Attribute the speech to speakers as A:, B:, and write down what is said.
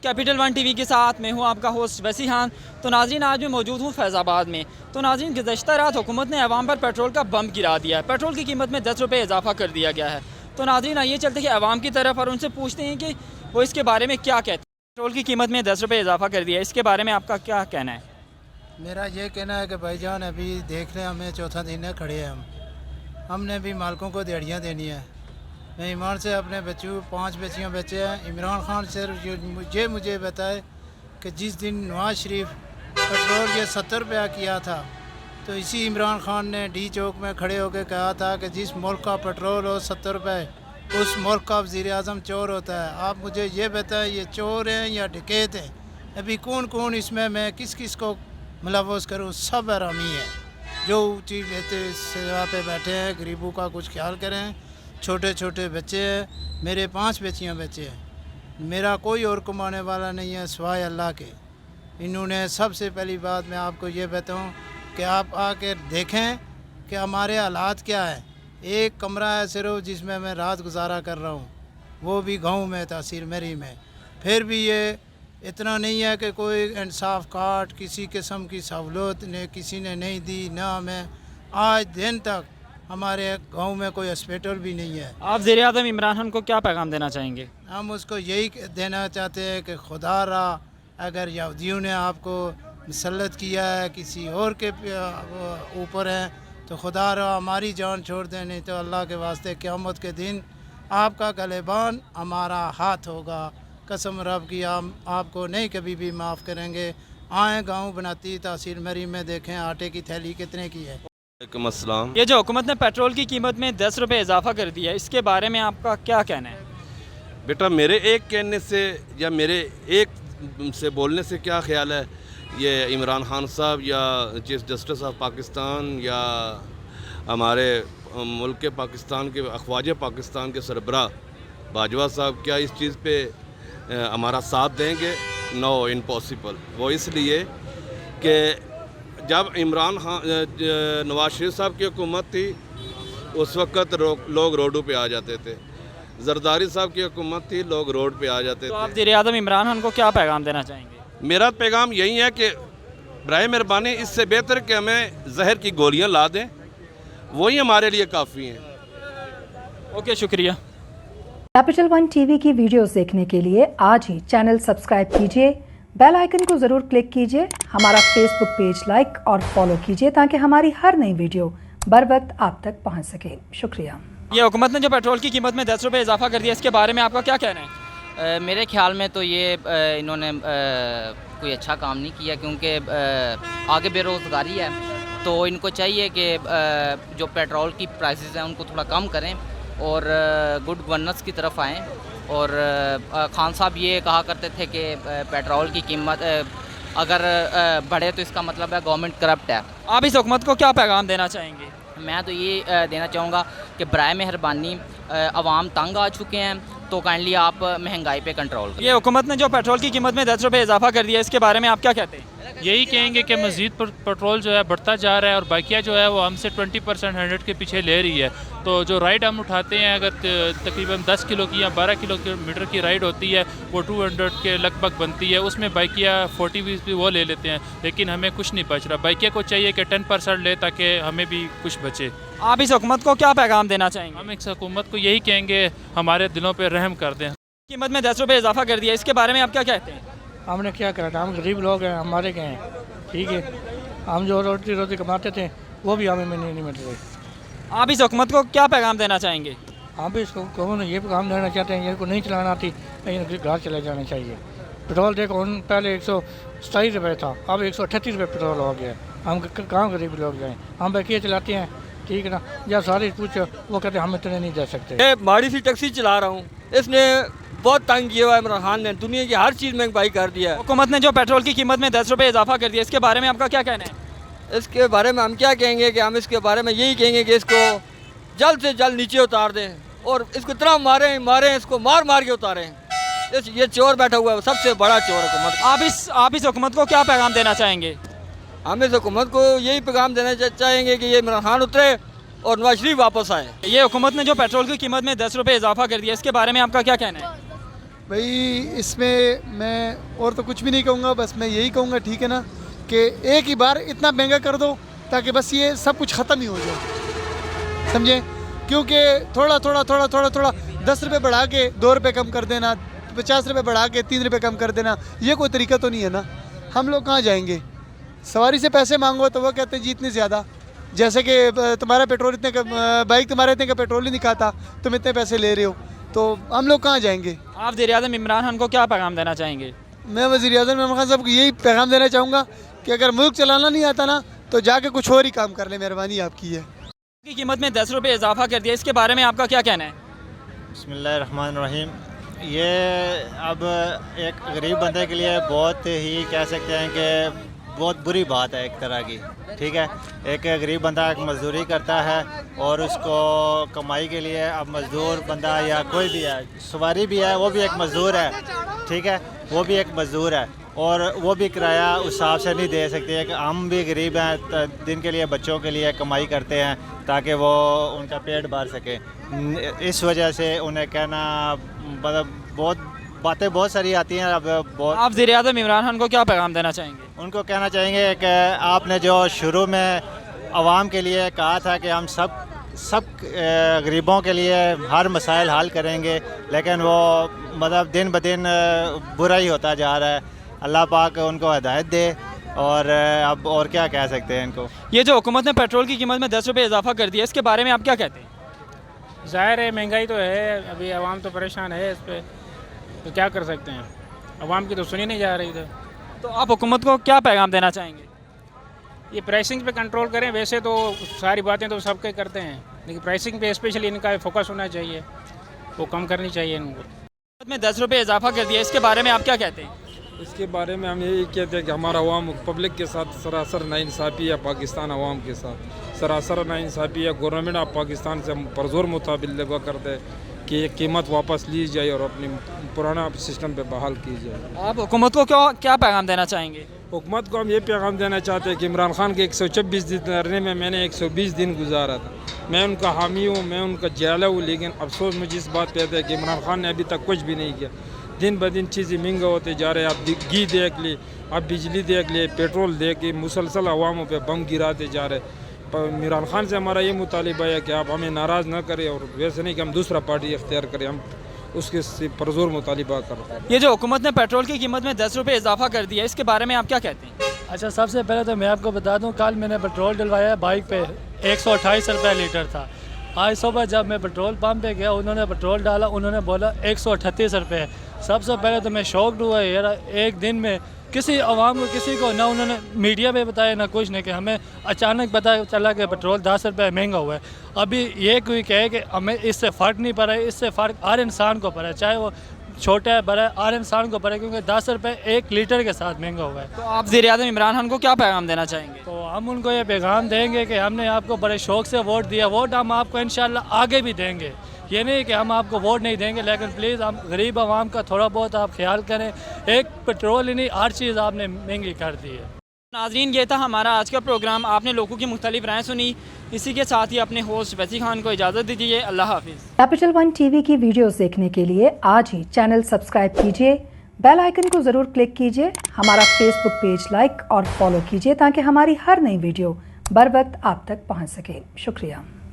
A: Capital one TV के साथ मैं हूं आपका होस्ट वैसी खान। तो नाज़रीन, आज मैं मौजूद हूं फैज़ाबाद में। तो नाज़रीन, गुज़श्ता रात हुकूमत ने अवाम पर पेट्रोल का बम गिरा दिया है। पेट्रोल की कीमत में 10 रुपये इजाफा कर दिया गया है। तो नाज़रीन, आइए चलते हैं अवाम की तरफ और उनसे पूछते हैं कि वो इसके बारे में क्या कहते हैं। पेट्रोल की कीमत में 10 रुपये इजाफा कर दिया है, इसके बारे में आपका क्या कहना है?
B: मेरा ये कहना है कि भाईजान, अभी देख रहे हैं, हमें चौथा दिन है खड़े हैं हमने भी मालकों को दिहाड़ियाँ देनी है। मैं ईमान से अपने बच्चों 5 बच्चियाँ बच्चे हैं। इमरान खान सिर्फ मुझे बताए कि जिस दिन नवाज शरीफ पेट्रोल ये 70 रुपया किया था, तो इसी इमरान खान ने डी चौक में खड़े होकर कहा था कि जिस मुल्क का पेट्रोल हो 70 रुपये, उस मुल्क का वज़ीर आज़म चोर होता है। आप मुझे ये बताएं, ये चोर हैं या डकैत हैं? अभी कौन कौन इसमें मैं किस किस को मुलव्वस करूँ? सब हरामी है। जो ऊँची जगह पे बैठे हैं, गरीबों का कुछ ख्याल करें। छोटे छोटे बच्चे हैं, मेरे 5 बच्चियाँ बच्चे हैं। मेरा कोई और कमाने वाला नहीं है सिवाय अल्लाह के। इन्होंने सबसे पहली बात मैं आपको ये बताऊँ कि आप आके देखें कि हमारे हालात क्या है। एक कमरा है सिर्फ जिसमें मैं रात गुजारा कर रहा हूँ, वो भी गांव में, तहसील मरी में। फिर भी ये इतना नहीं है कि कोई इंसाफ कार्ड किसी किस्म की सहूलत ने किसी ने नहीं दी, ना हमें आज दिन तक हमारे गांव में कोई हॉस्पिटल भी नहीं है।
A: आप वज़ीर आज़म इमरान खान को क्या पैगाम देना चाहेंगे?
B: हम उसको यही देना चाहते हैं कि खुदा रहा, अगर यहूदियों ने आपको मुसल्लत किया है, किसी और के ऊपर है, तो खुदा रहा हमारी जान छोड़ दें, नहीं तो अल्लाह के वास्ते क़यामत के दिन आपका गलेबान हमारा हाथ होगा। कसम रब की, आपको नहीं कभी भी माफ़ करेंगे। आए गांव बनाती तहसील मरी में देखें आटे की थैली कितने की है।
C: अस्सलाम।
A: ये जो हुकूमत ने पेट्रोल की कीमत में 10 रुपये इजाफा कर दिया है, इसके बारे में आपका क्या कहना है?
C: बेटा, मेरे एक कहने से या मेरे एक से बोलने से क्या ख्याल है, ये इमरान खान साहब या चीफ जस्टिस ऑफ पाकिस्तान या हमारे मुल्क के पाकिस्तान के अखवाज पाकिस्तान के सरबराह बाजवा साहब क्या इस चीज़ पे हमारा साथ देंगे? No, impossible. वो इसलिए कि जब इमरान खान नवाज शरीफ साहब की हुकूमत थी, उस वक़्त लोग रोडों पे आ जाते थे। जरदारी साहब की हुकूमत थी, लोग रोड पे आ जाते
A: तो
C: थे।
A: आप वज़ीर आज़म इमरान खान को क्या पैगाम देना चाहेंगे?
C: मेरा पैगाम यही है कि बराए मेहरबानी इससे बेहतर कि हमें जहर की गोलियां ला दें, वही हमारे लिए काफ़ी हैं।
A: ओके, शुक्रिया।
D: कैपिटल वन टीवी की वीडियोस देखने के लिए आज ही चैनल सब्सक्राइब कीजिए, बेल आइकन को ज़रूर क्लिक कीजिए, हमारा फेसबुक पेज लाइक और फॉलो कीजिए ताकि हमारी हर नई वीडियो बर वक्त आप तक पहुंच सके। शुक्रिया।
A: ये हुकूमत ने जो पेट्रोल की कीमत में 10 रुपये इजाफा कर दिया, इसके बारे में आपका क्या कहना है?
E: मेरे ख्याल में तो ये इन्होंने कोई अच्छा काम नहीं किया, क्योंकि आगे बेरोज़गारी है। तो इनको चाहिए कि जो पेट्रोल की प्राइसेस हैं उनको थोड़ा कम करें और गुड गवर्नेंस की तरफ आएँ। और खान साहब ये कहा करते थे कि पेट्रोल की कीमत अगर बढ़े तो इसका मतलब है गवर्नमेंट करप्ट है।
A: आप इस हुकूमत को क्या पैगाम देना चाहेंगे?
E: मैं तो ये देना चाहूँगा कि बराए मेहरबानी अवाम तंग आ चुके हैं, तो काइंडली आप महंगाई पे कंट्रोल करें।
A: ये हुकूमत ने जो पेट्रोल की कीमत में 10 रुपये इजाफा कर दिया, इसके बारे में आप क्या कहते हैं?
F: यही कहेंगे कि मज़ीद पेट्रोल जो है बढ़ता जा रहा है और बाकिया जो है वो हमसे 20% 100 के पीछे ले रही है। तो जो राइड हम उठाते हैं, अगर तकरीबन 10 किलो की या 12 किलोमीटर की राइड होती है, वो 200 के लगभग बनती है। उसमें बाइकिया 40-20 भी वो ले लेते हैं, लेकिन हमें कुछ नहीं बच रहा। बाइकिया को चाहिए कि 10% ले ताकि हमें भी कुछ बचे।
A: आप इस हुकूमत को क्या पैगाम देना चाहेंगे?
F: हम इस हुकूमत को यही कहेंगे, हमारे दिलों पर रहम कर दें।
A: कीमत में 10 रुपये इजाफा कर दिया, इसके बारे में आप क्या कहते हैं?
G: हमने क्या करा था, हम गरीब लोग हैं, हमारे गए हैं, ठीक है। हम जो रोटी कमाते थे वो भी हमें नहीं मिल रही।
A: आप इस हुकूमत को क्या पैगाम देना चाहेंगे?
G: हम भी इसको कौन ये पैगाम देना चाहते हैं, इनको नहीं चलाना आती, लेकिन घर चले जाना चाहिए। पेट्रोल देखो, पहले 127 रुपये था, अब 138 रुपये पेट्रोल हो गया। हम कहाँ गरीब लोग जाएँ? हम बाइकियाँ चलाते हैं, ठीक है ना। या सारी पूछो, वो कहते हैं हम इतने नहीं दे सकते।
H: माड़ी सी टैक्सी चला रहा हूँ, इसने बहुत तंग किया हुआ है। इमरान खान ने दुनिया की हर चीज़ महंगाई कर दिया है।
A: हुकूमत ने जो पेट्रोल की कीमत में 10 रुपये इजाफा कर दिया, इसके बारे में आपका क्या कहना है?
H: इसके बारे में हम क्या कहेंगे कि हम इसके बारे में यही कहेंगे कि इसको जल्द से जल्द नीचे उतार दें और इसको इतना मारें इसको मार के उतारें। ये चोर बैठा हुआ है, सबसे बड़ा चोर हुकूमत।
A: आप इस हुकूमत को क्या पैगाम देना चाहेंगे?
H: हम इस हुकूमत को यही पैगाम देना चाहेंगे कि ये इमरान खान उतरे और नवाज शरीफ वापस आए।
A: ये हुकूमत ने जो पेट्रोल की कीमत में 10 रुपये इजाफा कर दिया, इसके बारे में आपका क्या कहना है?
I: भाई इसमें मैं और तो कुछ भी नहीं कहूँगा, बस मैं यही कहूँगा, ठीक है ना, कि एक ही बार इतना महंगा कर दो ताकि बस ये सब कुछ ख़त्म ही हो जाए, समझे। क्योंकि थोड़ा थोड़ा थोड़ा थोड़ा थोड़ा 10 रुपये बढ़ा के 2 रुपये कम कर देना, 50 रुपये बढ़ा के 3 रुपये कम कर देना, ये कोई तरीका तो नहीं है ना। हम लोग कहाँ जाएंगे? सवारी से पैसे मांगो तो वो कहते हैं जी इतने ज़्यादा, जैसे कि तुम्हारा पेट्रोल इतने का, बाइक तुम्हारा इतने का पेट्रोल ही नहीं खाता, तुम इतने पैसे ले रहे हो, तो हम लोग कहाँ जाएंगे?
A: आप वज़ीर-ए-आज़म इमरान खान को क्या पैगाम देना चाहेंगे?
I: मैं वज़ीर-ए-आज़म इमरान खान साहब को यही पैगाम देना चाहूँगा कि अगर मुल्क चलाना नहीं आता ना तो जाके कुछ और ही काम कर ले, मेहरबानी आपकी है।
A: की कीमत में 10 रुपये इजाफा कर दिया, इसके बारे में आपका क्या कहना है?
J: बिस्मिल्लाहिर्रहमानिर्रहीम। ये अब एक गरीब बंदे के लिए बहुत ही कह सकते हैं कि बहुत बुरी बात है एक तरह की, ठीक है। एक गरीब बंदा एक मज़दूरी करता है और उसको कमाई के लिए, अब मज़दूर बंदा या कोई भी है, सवारी भी है, वो भी एक मज़दूर है, ठीक है, वो भी एक मज़दूर है, और वो भी किराया उस हिसाब से नहीं दे सकते हैं कि हम भी गरीब हैं, दिन के लिए बच्चों के लिए कमाई करते हैं ताकि वो उनका पेट भर सके। इस वजह से उन्हें कहना, मतलब बहुत बातें बहुत सारी आती हैं। अब बहुत,
A: आप वज़ीर-ए-आज़म इमरान खान को क्या पैगाम देना चाहेंगे?
J: उनको कहना चाहेंगे कि आपने जो शुरू में आवाम के लिए कहा था कि हम सब गरीबों के लिए हर मसाइल हल करेंगे, लेकिन वो मतलब दिन ब दिन बुरा ही होता जा रहा है। अल्लाह पाक उनको हिदायत दे, और अब और क्या कह सकते हैं इनको।
A: ये जो हुकूमत ने पेट्रोल की कीमत में 10 रुपये इजाफा कर दिया, इसके बारे में आप क्या कहते हैं?
K: ज़ाहिर है महंगाई तो है, अभी आवाम तो परेशान है इस पर, तो क्या कर सकते हैं, आवाम की तो सुनी नहीं जा रही थी।
A: तो आप हुकूमत को क्या पैगाम देना चाहेंगे?
K: ये प्राइसिंग पे कंट्रोल करें, वैसे तो सारी बातें तो सबके करते हैं, लेकिन प्राइसिंग पे स्पेशली इनका फोकस होना चाहिए, वो कम करनी चाहिए इनको।
A: कीमत में 10 रुपये इजाफा कर दिया, इसके बारे में आप क्या कहते हैं?
L: इसके बारे में हम यही कहते हैं कि हमारा अवाम पब्लिक के साथ सरासर नाइंसाफ़ी है, पाकिस्तान अवाम के साथ सरासर नाइंसाफ़ी है। गवर्नमेंट ऑफ पाकिस्तान से हम परजोर मुताबिक करते हैं कि ये कीमत वापस ली जाए और अपनी पुराना सिस्टम पे बहाल की जाए।
A: आप हुकूमत को क्या पैगाम देना चाहेंगे?
L: हुकूमत को हम ये पैगाम देना चाहते हैं कि इमरान खान के 126 दिन धरने में मैंने 120 दिन गुजारा था। मैं उनका हामी हूँ, मैं उनका जाला हूँ, लेकिन अफसोस मुझे इस बात पे है कि इमरान खान ने अभी तक कुछ भी नहीं किया। दिन ब दिन चीज़ें महंगा होते जा रहे हैं। आप घी देख लिए, आप बिजली देख लिए, पेट्रोल देख के मुसलसल अवामों पे बम गिराते जा रहे हैं। इमरान खान से हमारा ये मुतालिबा है कि आप हमें नाराज़ न करें, और वैसे नहीं कि हम दूसरा पार्टी इख्तियार करें, हम उसके परजोर मुतालिबा करते हैं।
A: ये जो हुकूमत ने पेट्रोल की कीमत में 10 रुपये इजाफा कर दिया, इसके बारे में आप क्या कहते हैं?
M: अच्छा, सबसे पहले तो मैं आपको बता दूं, कल मैंने पेट्रोल डलवाया है, बाइक पे 128 रुपये लीटर था। आज सुबह जब मैं पेट्रोल पंप पे गया, उन्होंने पेट्रोल डाला, उन्होंने बोला 138 रुपये। सबसे पहले तो मैं शॉक्ड हुआ यार, एक दिन में किसी आवाम को, किसी को ना उन्होंने मीडिया पे बताया ना कुछ नहीं, कि हमें अचानक पता चला कि पेट्रोल 10 रुपये महंगा हुआ है। अभी ये कोई कहे कि हमें इससे फ़र्क नहीं पड़ा है, इससे फ़र्क हर इंसान को पड़ा है, चाहे वो छोटा है बड़ा है, हर इंसान को पड़ा है, क्योंकि 10 रुपये 1 लीटर के साथ महंगा हुआ है।
A: तो आप वज़ीर-ए-आज़म इमरान खान को क्या पैगाम देना चाहेंगे?
M: तो हम उनको ये पैगाम देंगे कि हमने आपको बड़े शौक़ से वोट दिया, वोट हम आपको इंशाल्लाह आगे भी देंगे। ये नहीं कि हम आपको वोट नहीं देंगे, लेकिन प्लीज़ हम गरीब आवाम का थोड़ा बहुत आप ख्याल करें। एक पेट्रोल ही नहीं, हर चीज़ आपने महंगी कर दी है।
A: नाज़रीन, ये था हमारा आज का प्रोग्राम। आपने लोगों की मुख्तलिफ राय सुनी। इसी के साथ ही अपने होस्ट वैसी खान को इजाज़त दीजिए। अल्लाह हाफिज़।
D: कैपिटल वन टीवी की वीडियोस देखने के लिए आज ही चैनल सब्सक्राइब कीजिए, बेल आइकन को ज़रूर क्लिक कीजिए, हमारा फेसबुक पेज लाइक और फॉलो कीजिए ताकि हमारी हर नई वीडियो बर वक्त आप तक पहुँच सके। शुक्रिया।